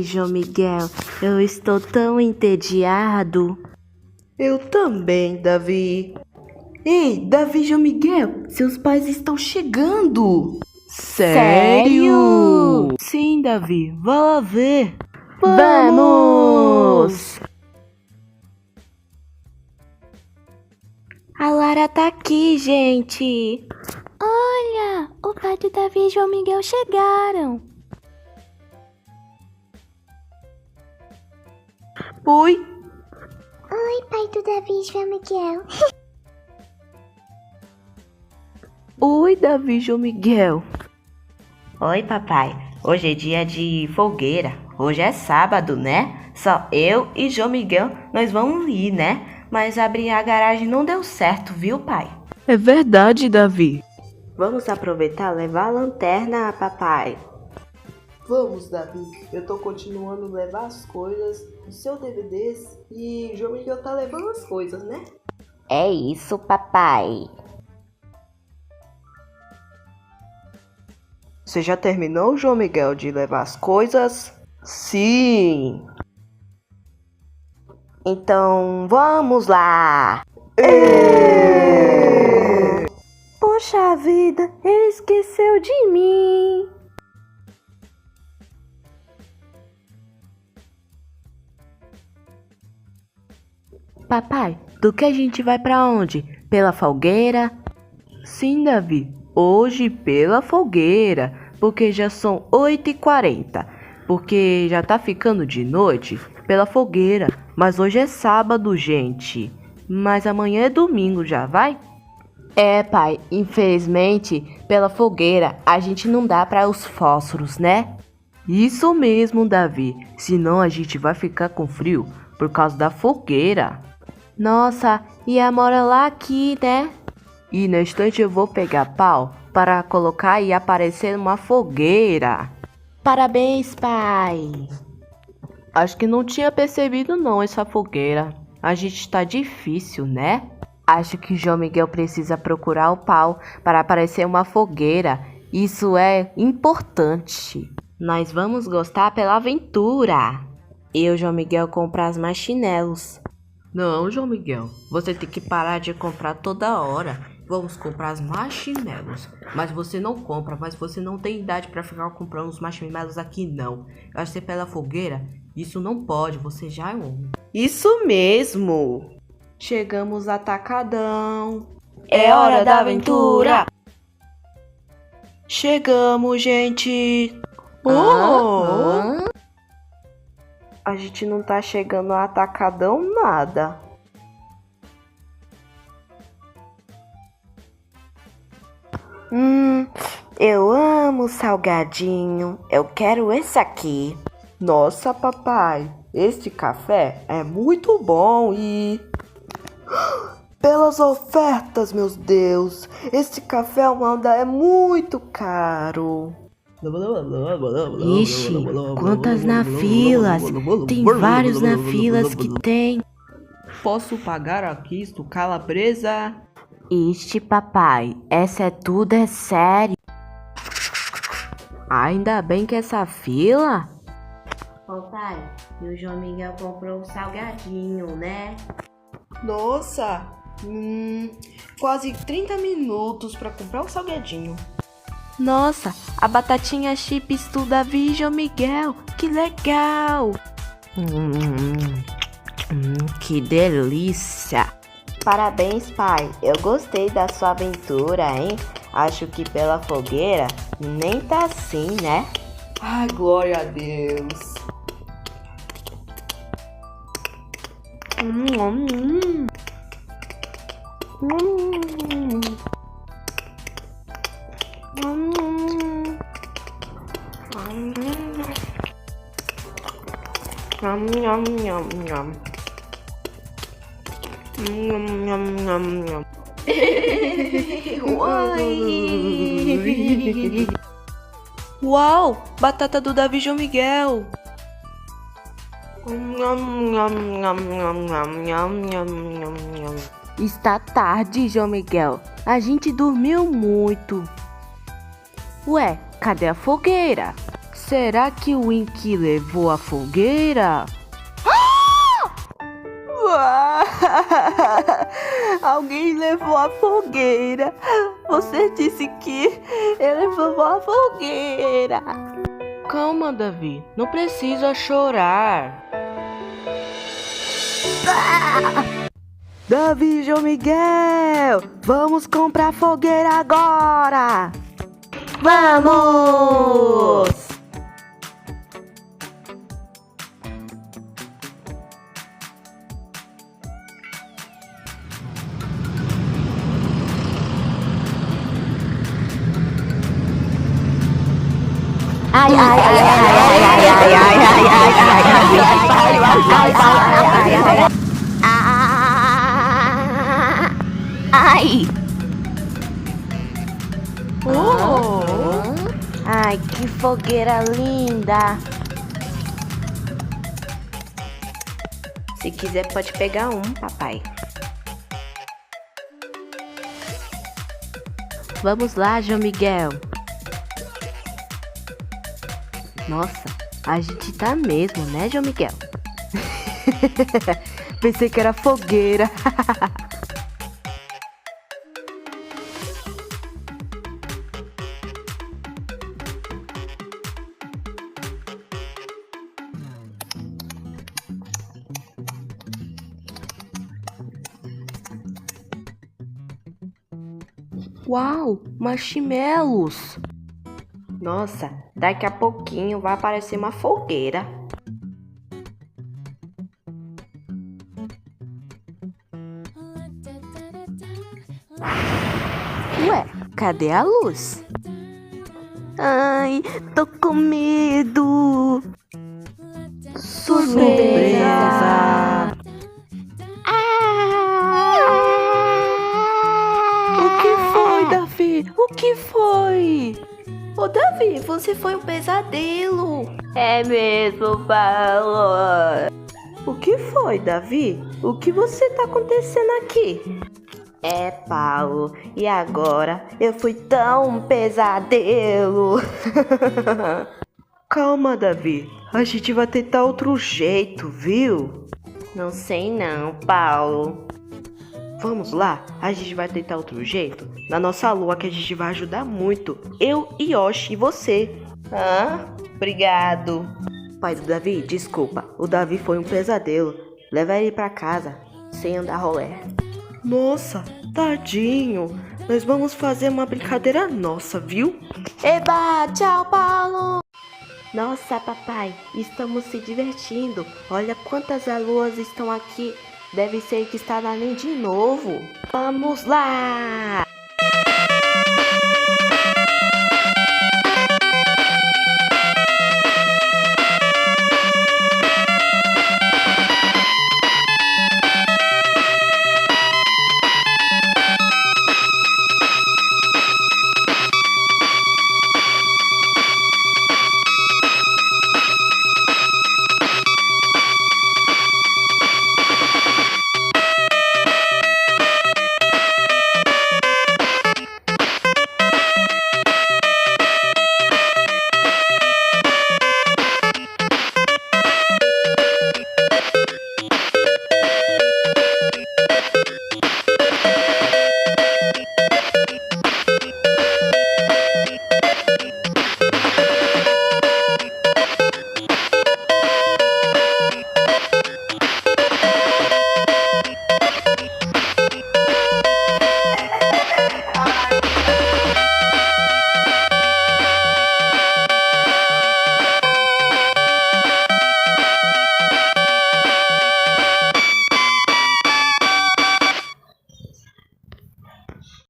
João Miguel, eu estou tão entediado. Eu também, Davi. Ei, Davi e João Miguel, seus pais estão chegando. Sério? Sim, Davi, vá lá ver. Vamos! A Lara tá aqui, gente. Olha, o pai do Davi e João Miguel chegaram. Oi, Oi, pai do Davi e João Miguel. oi, Davi e João Miguel. Oi, papai. Hoje é dia de folgueira. Hoje é sábado, né? Só eu e João Miguel nós vamos ir, né? Mas abrir a garagem não deu certo, viu, pai? É verdade, Davi. Vamos aproveitar e levar a lanterna, papai. Vamos, Davi. Eu tô continuando a levar as coisas, os seus DVDs e João Miguel tá levando as coisas, né? É isso, papai. Você já terminou, João Miguel, de levar as coisas? Sim. Então, vamos lá. Poxa vida, ele esqueceu de mim. Papai, do que a gente vai pra onde? Pela fogueira? Sim, Davi. Hoje pela fogueira, porque já são 8h40. Porque já tá ficando de noite pela fogueira. Mas hoje é sábado, gente. Mas amanhã é domingo, já vai? É, pai, infelizmente, pela fogueira a gente não dá para os fósforos, né? Isso mesmo, Davi. Senão a gente vai ficar com frio por causa da fogueira. Nossa, e a mora lá aqui, né? E na estante eu vou pegar pau para colocar e aparecer uma fogueira. Parabéns, pai. Acho que não tinha percebido não essa fogueira. A gente tá difícil, né? Acho que João Miguel precisa procurar o pau para aparecer uma fogueira. Isso é importante. Nós vamos gostar pela aventura. Eu, João Miguel, comprar as marshmallows. Não, João Miguel, você tem que parar de comprar toda hora. Vamos comprar as marshmallows. Mas você não compra, mas você não tem idade para ficar comprando os marshmallows aqui não. Eu acho que pela fogueira, isso não pode, você já é um homem. Isso mesmo. Chegamos atacadão. É hora da aventura. Chegamos, gente. A gente não tá chegando a atacadão nada. Eu amo salgadinho. Eu quero esse aqui. Nossa, papai, este café é muito bom e... Pelas ofertas, meus Deus, esse café Almada é muito caro. Ixi, quantas na filas? Tem vários na filas que tem. Posso pagar aqui, isto calabresa? Ixi, papai, essa é tudo, é sério. Ainda bem que essa fila... Papai, e o João Miguel comprou um salgadinho, né? Nossa, quase 30 minutos para comprar um salgadinho. Nossa, a batatinha chips do Davi e João Miguel, que legal! Que delícia! Parabéns, pai, eu gostei da sua aventura, hein? Acho que pela fogueira nem tá assim, né? Ai, glória a Deus! Uau! Batata do Davi João Miguel! Está tarde, João Miguel. A gente dormiu muito. Ué, cadê a fogueira? Será que o Wink levou a fogueira? Alguém levou a fogueira. Você disse que ele levou a fogueira. Calma, Davi. Não precisa chorar. Davi e João Miguel, vamos comprar fogueira agora. Vamos! Ai, ai, ai, ai, ai, ai, ai, ai, ai, ai, ai, que fogueira linda. Se quiser pode pegar um, papai. Vamos lá, João Miguel. Nossa, a gente tá mesmo, né, João Miguel? Pensei que era fogueira. Uau, marshmallows! Nossa, daqui a pouquinho vai aparecer uma fogueira. Ué, cadê a luz? Ai, tô com medo. Surpresa! O que foi, Davi? O que foi? Ô, Davi, você foi um pesadelo. É mesmo, Paulo. O que foi, Davi? O que você tá acontecendo aqui? É, Paulo, e agora? Eu fui tão um pesadelo. Calma, Davi. A gente vai tentar outro jeito, viu? Não sei não, Paulo. Vamos lá, a gente vai tentar outro jeito. Na nossa lua que a gente vai ajudar muito. Eu, Yoshi e você. Obrigado. Pai do Davi, desculpa. O Davi foi um pesadelo. Leva ele pra casa, sem andar rolé. Nossa, tadinho. Nós vamos fazer uma brincadeira nossa, viu? Eba, tchau, Paulo. Nossa, papai, estamos se divertindo. Olha quantas luas estão aqui. Deve ser que está na NEM de novo. Vamos lá!